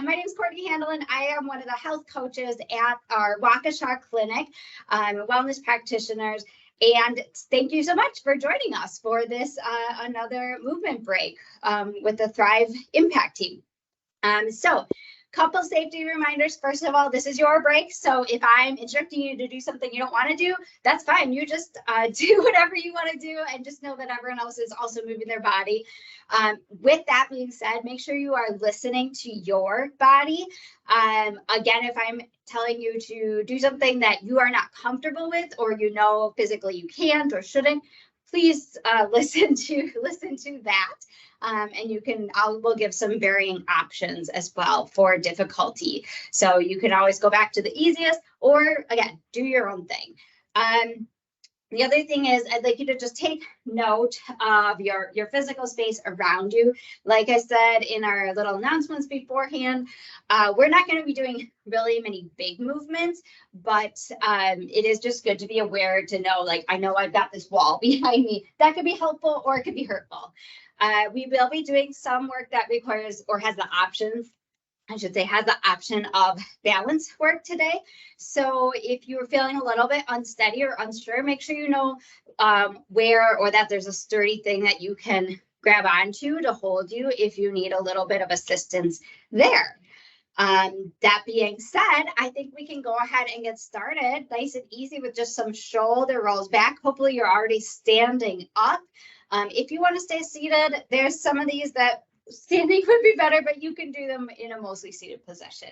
My name is Courtney Handelin. I am one of the health coaches at our Waukesha Clinic. I'm a wellness practitioner. And thank you so much for joining us for this another movement break with the Thrive Impact Team. So couple safety reminders. First of all, this is your break. So if I'm instructing you to do something you don't want to do, that's fine. You just do whatever you want to do and just know that everyone else is also moving their body. With that being said, make sure you are listening to your body. Again, if I'm telling you to do something that you are not comfortable with, or you know physically you can't or shouldn't, please listen to that. And you can, we'll give some varying options as well for difficulty. So you can always go back to the easiest, or again, do your own thing. The other thing is I'd like you to just take note of your physical space around you. Like I said in our little announcements beforehand, we're not going to be doing really many big movements, but it is just good to be aware to know, like, I know I've got this wall behind me. That could be helpful or it could be hurtful. We will be doing some work that requires or has the options, I should say, has the option of balance work today. So if you're feeling a little bit unsteady or unsure, make sure you know where, or that there's a sturdy thing that you can grab onto to hold you if you need a little bit of assistance there. That being said, I think we can go ahead and get started nice and easy with just some shoulder rolls back. Hopefully you're already standing up. If you want to stay seated, there's some of these that standing would be better, but you can do them in a mostly seated position.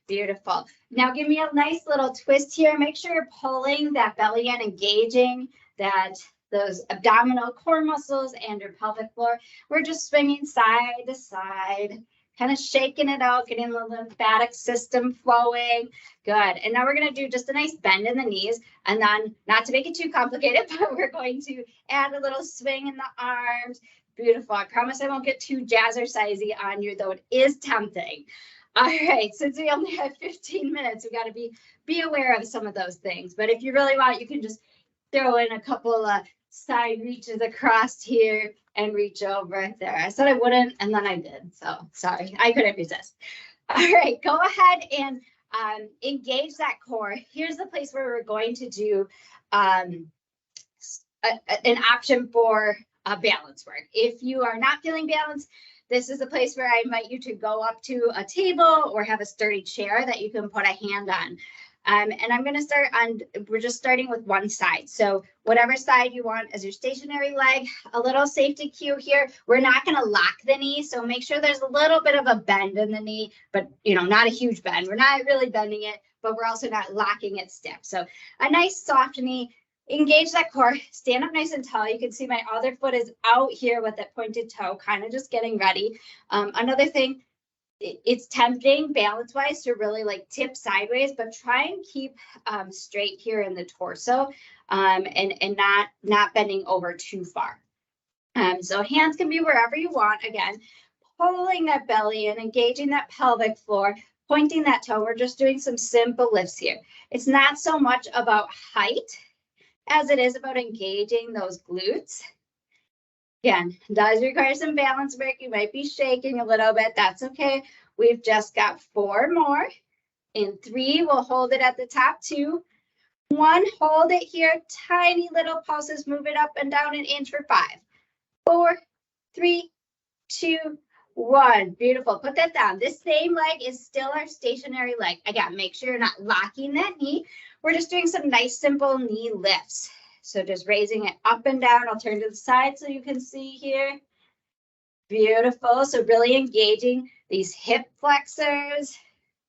Beautiful. Now give me a nice little twist here. Make sure you're pulling that belly in, engaging those abdominal core muscles and your pelvic floor. We're just swinging side to side, kind of shaking it out, getting the lymphatic system flowing. Good. And now we're going to do just a nice bend in the knees, and then, not to make it too complicated, but we're going to add a little swing in the arms. Beautiful. I promise I won't get too jazzercisey on you, though it is tempting. All right, since we only have 15 minutes, we got to be aware of some of those things. But if you really want, you can just throw in a couple of side reaches across here and reach over there. I said I wouldn't, and then I did. So sorry, I couldn't resist. All right, go ahead and engage that core. Here's the place where we're going to do an option for balance work. If you are not feeling balanced, this is a place where I invite you to go up to a table or have a sturdy chair that you can put a hand on. And I'm going to start on, we're just starting with one side. So whatever side you want as your stationary leg, a little safety cue here. We're not going to lock the knee. So make sure there's a little bit of a bend in the knee, but not a huge bend. We're not really bending it, but we're also not locking it stiff. So a nice soft knee. Engage that core, stand up nice and tall. You can see my other foot is out here with that pointed toe, kind of just getting ready. Another thing, it's tempting balance-wise to really like tip sideways, but try and keep straight here in the torso and not bending over too far. So hands can be wherever you want. Again, pulling that belly in, engaging that pelvic floor, pointing that toe. We're just doing some simple lifts here. It's not so much about height as it is about engaging those glutes. Again, it does require some balance work. You might be shaking a little bit. That's okay. We've just got 4 more. In 3, we'll hold it at the top. 2, 1, hold it here. Tiny little pulses. Move it up and down an inch for 5, 4, 3, 2, 1. Beautiful. Put that down. This same leg is still our stationary leg. Again, make sure you're not locking that knee. We're just doing some nice, simple knee lifts. So just raising it up and down. I'll turn to the side so you can see here. Beautiful. So really engaging these hip flexors.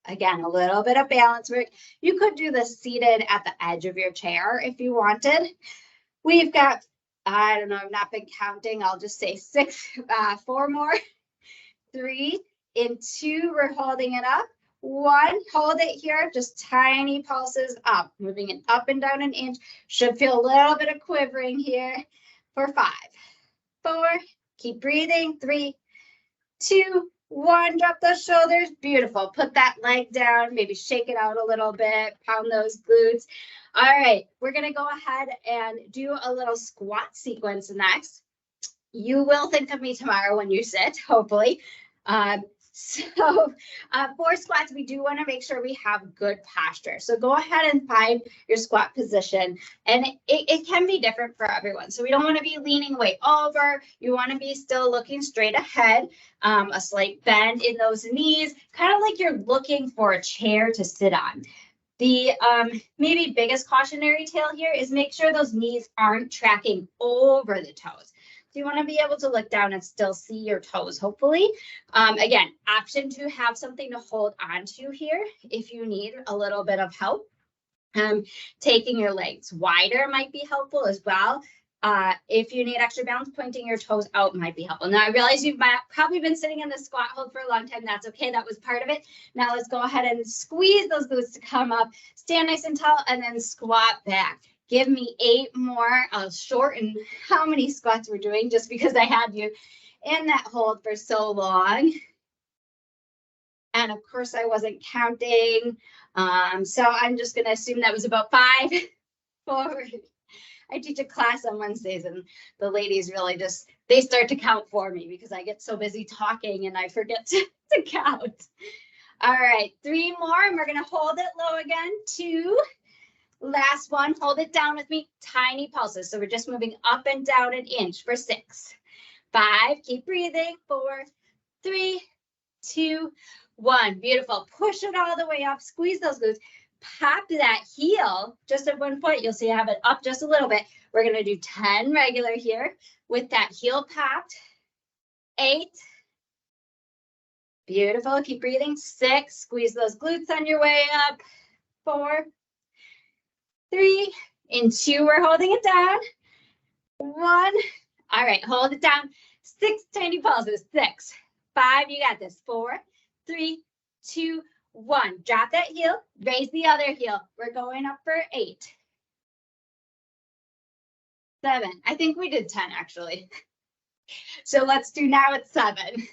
Again, a little bit of balance work. You could do this seated at the edge of your chair if you wanted. We've got, I don't know, I've not been counting. I'll just say 4 more. 3, in 2, we're holding it up. 1, hold it here, just tiny pulses up, moving it up and down an inch. Should feel a little bit of quivering here for 5, 4, keep breathing. 3, 2, 1, drop those shoulders. Beautiful. Put that leg down, maybe shake it out a little bit, pound those glutes. All right, we're going to go ahead and do a little squat sequence next. You will think of me tomorrow when you sit, hopefully. So for squats, we do want to make sure we have good posture. So go ahead and find your squat position, and it can be different for everyone. So we don't want to be leaning way over. You want to be still looking straight ahead, a slight bend in those knees, kind of like you're looking for a chair to sit on. The maybe biggest cautionary tale here is make sure those knees aren't tracking over the toes. So you want to be able to look down and still see your toes, hopefully. Again, option to have something to hold onto here if you need a little bit of help. Taking your legs wider might be helpful as well. If you need extra balance, pointing your toes out might be helpful. Now, I realize you've probably been sitting in the squat hold for a long time. That's okay. That was part of it. Now let's go ahead and squeeze those glutes to come up, stand nice and tall, and then squat back. Give me 8 more. I'll shorten how many squats we're doing just because I had you in that hold for so long. And of course, I wasn't counting. So I'm just going to assume that was about 5 forward. I teach a class on Wednesdays, and the ladies really just, they start to count for me because I get so busy talking and I forget to count. All right, 3 more, and we're going to hold it low again. 2. Last one, hold it down with me. Tiny pulses. So we're just moving up and down an inch for 6. 5, keep breathing. 4, 3, 2, 1. Beautiful. Push it all the way up. Squeeze those glutes. Pop that heel just at one point. You'll see I have it up just a little bit. We're going to do 10 regular here with that heel popped. 8. Beautiful. Keep breathing. 6. Squeeze those glutes on your way up. 4, 3, and 2. We're holding it down. 1. All right. Hold it down. 6 tiny pulses. 6, 5. You got this. 4, 3, 2, 1. Drop that heel, raise the other heel. We're going up for 8. 7. I think we did 10 actually. So let's do now at 7.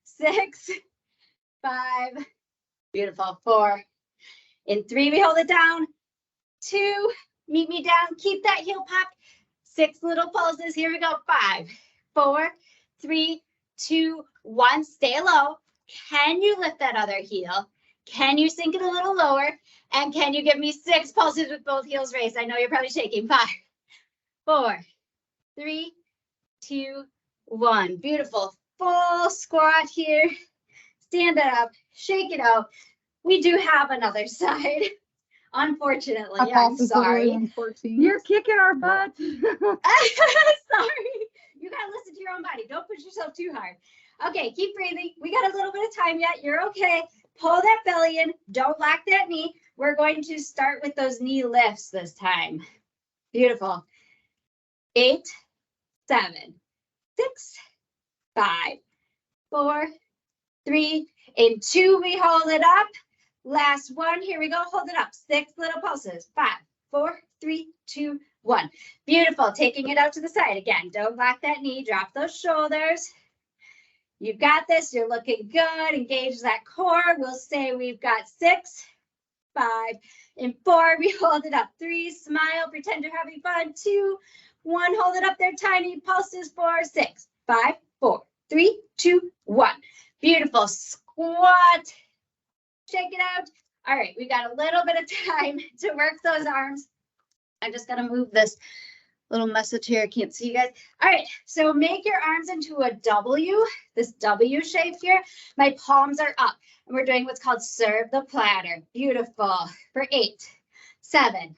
6, 5. Beautiful. 4. In 3, we hold it down. 2, meet me down. Keep that heel popped. 6 little pulses. Here we go. 5, 4, 3, 2, 1. Stay low. Can you lift that other heel? Can you sink it a little lower? And can you give me 6 pulses with both heels raised? I know you're probably shaking. 5, 4, 3, 2, 1. Beautiful. Full squat here. Stand it up. Shake it out. We do have another side. Unfortunately, I'm sorry. You're kicking our butt. Sorry. You got to listen to your own body. Don't push yourself too hard. Okay, keep breathing. We got a little bit of time yet. You're okay. Pull that belly in. Don't lock that knee. We're going to start with those knee lifts this time. Beautiful. 8, 7, 6, 5, 4, 3, and 2. We hold it up. Last one. Here we go. Hold it up. 6 little pulses. 5, 4, 3, 2, 1. Beautiful. Taking it out to the side. Again, don't lock that knee. Drop those shoulders. You've got this. You're looking good. Engage that core. We'll say we've got 6, 5, and 4. We hold it up. 3, smile. Pretend you're having fun. 2, 1. Hold it up there. Tiny pulses. 4, 6, 5, 4, 3, 2, 1. Beautiful. Squat. Shake it out. All right. We got a little bit of time to work those arms. I'm just going to move this little message here. I can't see you guys. All right, so make your arms into a W, this W shape here. My palms are up, and we're doing what's called serve the platter. Beautiful. For 8, 7,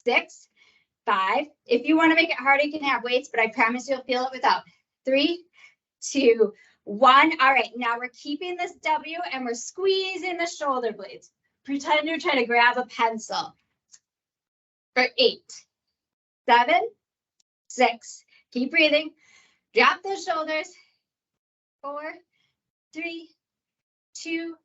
6, 5. If you want to make it harder, you can have weights, but I promise you'll feel it without. 3, 2, 1. All right, now we're keeping this W, and we're squeezing the shoulder blades. Pretend you're trying to grab a pencil. For 8, 7, 6. Keep breathing. Drop those shoulders. 4, 3, 2,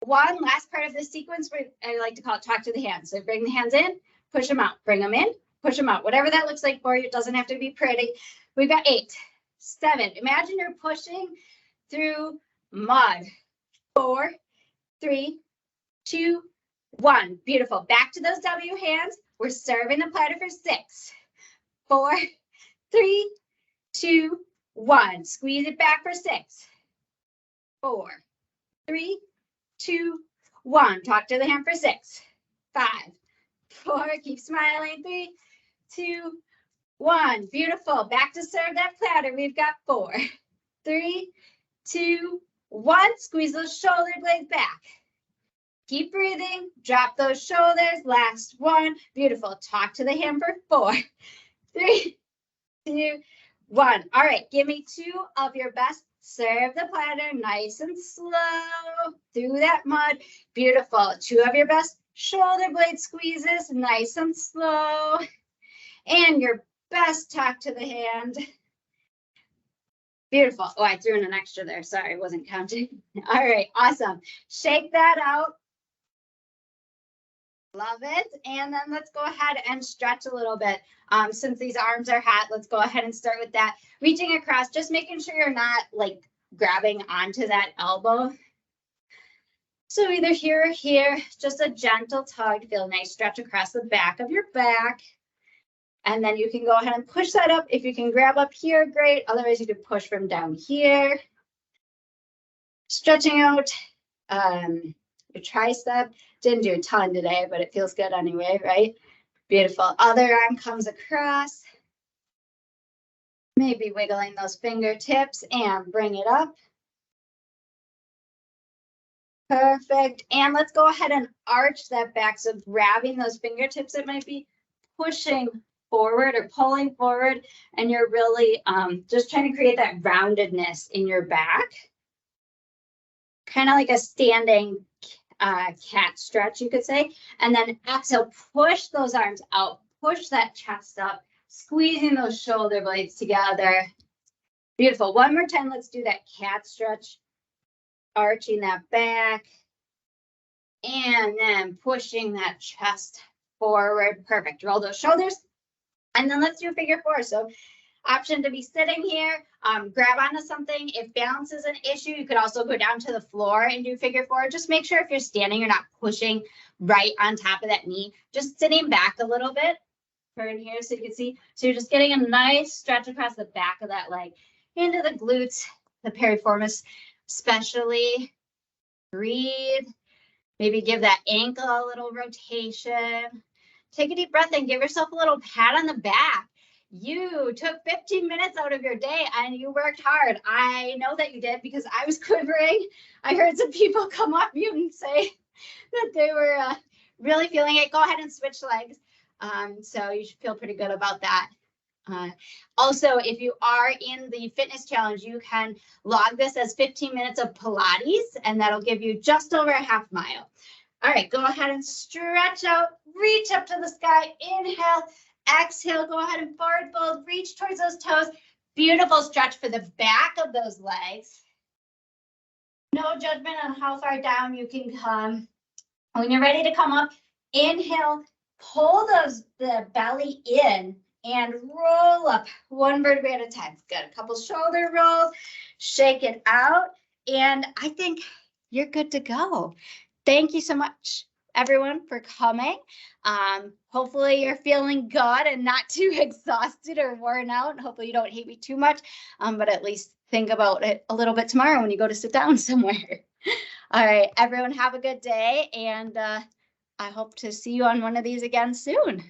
1. Last part of this sequence, I like to call it talk to the hands. So bring the hands in, push them out, bring them in, push them out. Whatever that looks like for you. It doesn't have to be pretty. We've got 8, 7. Imagine you're pushing through mud. 4, 3, 2, 1. Beautiful. Back to those W hands. We're serving the platter for 6, 4, 3, 2, 1. Squeeze it back for 6, 4, 3, 2, 1. Talk to the hand for 6, 5, 4. Keep smiling. 3, 2, 1. Beautiful. Back to serve that platter. We've got 4, 3, 2, 1. Squeeze those shoulder blades back. Keep breathing. Drop those shoulders. Last one. Beautiful. Talk to the hand for 4, 3, 2, 1. All right. Give me 2 of your best. Serve the platter nice and slow through that mud. Beautiful. 2 of your best shoulder blade squeezes, nice and slow. And your best talk to the hand. Beautiful. Oh, I threw in an extra there. Sorry, wasn't counting. All right, awesome. Shake that out. Love it. And then let's go ahead and stretch a little bit. Since these arms are hot, let's go ahead and start with that. Reaching across, just making sure you're not like grabbing onto that elbow. So either here or here, just a gentle tug. Feel a nice stretch across the back of your back. And then you can go ahead and push that up. If you can grab up here, great. Otherwise, you can push from down here. Stretching out your tricep. Didn't do a ton today, but it feels good anyway, right? Beautiful. Other arm comes across. Maybe wiggling those fingertips and bring it up. Perfect. And let's go ahead and arch that back. So grabbing those fingertips, it might be pushing forward or pulling forward. And you're really just trying to create that roundedness in your back. Kind of like a standing cat stretch, you could say. And then exhale, push those arms out, push that chest up, squeezing those shoulder blades together. Beautiful. One more time, let's do that cat stretch. Arching that back. And then pushing that chest forward. Perfect. Roll those shoulders. And then let's do a figure 4. So option to be sitting here, grab onto something. If balance is an issue, you could also go down to the floor and do figure 4. Just make sure if you're standing, you're not pushing right on top of that knee. Just sitting back a little bit. Turn here so you can see. So you're just getting a nice stretch across the back of that leg into the glutes, the piriformis especially. Breathe. Maybe give that ankle a little rotation. Take a deep breath and give yourself a little pat on the back. You took 15 minutes out of your day and you worked hard. I know that you did because I was quivering. I heard some people come off mute and say that they were really feeling it. Go ahead and switch legs. So you should feel pretty good about that. Also, if you are in the fitness challenge, you can log this as 15 minutes of Pilates, and that'll give you just over a half mile. All right, go ahead and stretch out, reach up to the sky, inhale, exhale, go ahead and forward fold, reach towards those toes. Beautiful stretch for the back of those legs. No judgment on how far down you can come. When you're ready to come up, inhale, pull the belly in and roll up one vertebrae at a time. Good. A couple shoulder rolls, shake it out, and I think you're good to go. Thank you so much, everyone, for coming. Hopefully you're feeling good and not too exhausted or worn out. Hopefully you don't hate me too much, but at least think about it a little bit tomorrow when you go to sit down somewhere. All right, everyone, have a good day, and I hope to see you on one of these again soon.